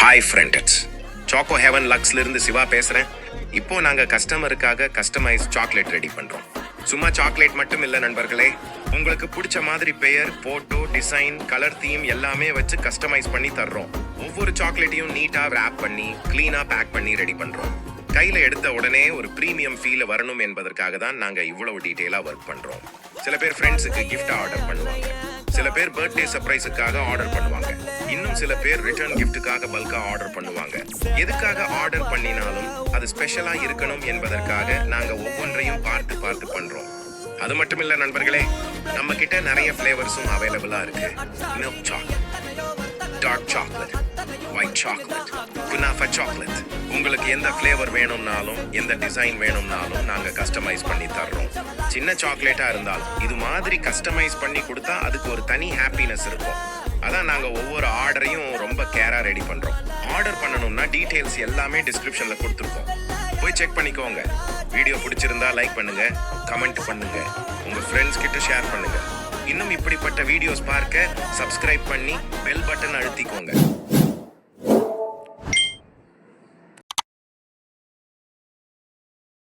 Hi friend, it's Choco Heaven லக்ஸ்ல இருந்து சிவா பேசுறேன். இப்போ நாங்க கஸ்டமருக்காக கஸ்டமைஸ் சாக்லேட் ரெடி பண்றோம். சும்மா சாக்லேட் மட்டும் இல்ல நண்பர்களே, உங்களுக்கு பிடிச்ச மாதிரி பெயர், போட்டோ, டிசைன், கலர், தீம் எல்லாமே வச்சு கஸ்டமைஸ் பண்ணி தர்றோம். ஒவ்வொரு சாக்லேட்டையும் நீட்டா ரேப் பண்ணி கிளீனா பேக் பண்ணி ரெடி பண்றோம். கையில எடுத்த உடனே ஒரு பிரீமியம் ஃபீல் வரணும் என்பதற்காக தான் நாங்க இவ்வளவு டீடைலா ஒர்க் பண்றோம். சில பேர் ஃப்ரெண்ட்ஸுக்கு கிஃப்ட் ஆர்டர் பண்ணுவாங்க, சில பேர் பர்த்டே சர்ப்ரைஸுக்காக ஆர்டர் பண்ணுவாங்க, இன்னும் சில பேர் ரிட்டர்ன் கிஃப்ட்டுக்காக பல்கா ஆர்டர் பண்ணுவாங்க. எதுக்காக ஆர்டர் பண்ணினாலும் அது ஸ்பெஷலா இருக்கணும் என்பதற்காக நாங்க ஒவ்வொன்றையும் பார்த்து பார்த்து பண்றோம். அது மட்டும் இல்ல நண்பர்களே, நம்ம கிட்ட நிறைய ஃபிளேவர்ஸும் அவைலபிளா இருக்கு. Milk chocolate, dark chocolate, white chocolate, குனாஃபா சாக்லேட். உங்களுக்கு எந்த ஃபிளேவர் வேணும்னாலும் எந்த டிசைன் வேணும்னாலும் நாங்க கஸ்டமைஸ் பண்ணி தர்றோம். சின்ன சாக்லேட்டா இருந்தாலும் இது மாதிரி கஸ்டமைஸ் பண்ணி கொடுத்தா அதுக்கு ஒரு தனி ஹாப்பினஸ் இருக்கும். அதான் நாங்க ஒவ்வொரு ஆர்டரையும் ரொம்ப கேரா ரெடி பண்றோம். ஆர்டர் பண்ணணும்னா டீடைல்ஸ் எல்லாமே டிஸ்கிரிப்ஷன்ல கொடுத்துருக்கோம், போய் செக் பண்ணிக்கோங்க. வீடியோ பிடிச்சிருந்தா லைக் பண்ணுங்க, கமெண்ட் பண்ணுங்க, உங்க ஃப்ரெண்ட்ஸ் கிட்ட ஷேர் பண்ணுங்க. இன்னும் இப்படிப்பட்ட வீடியோஸ் பார்க்க சப்ஸ்கிரைப் பண்ணி பெல் பட்டன் அழுத்திக்கோங்க.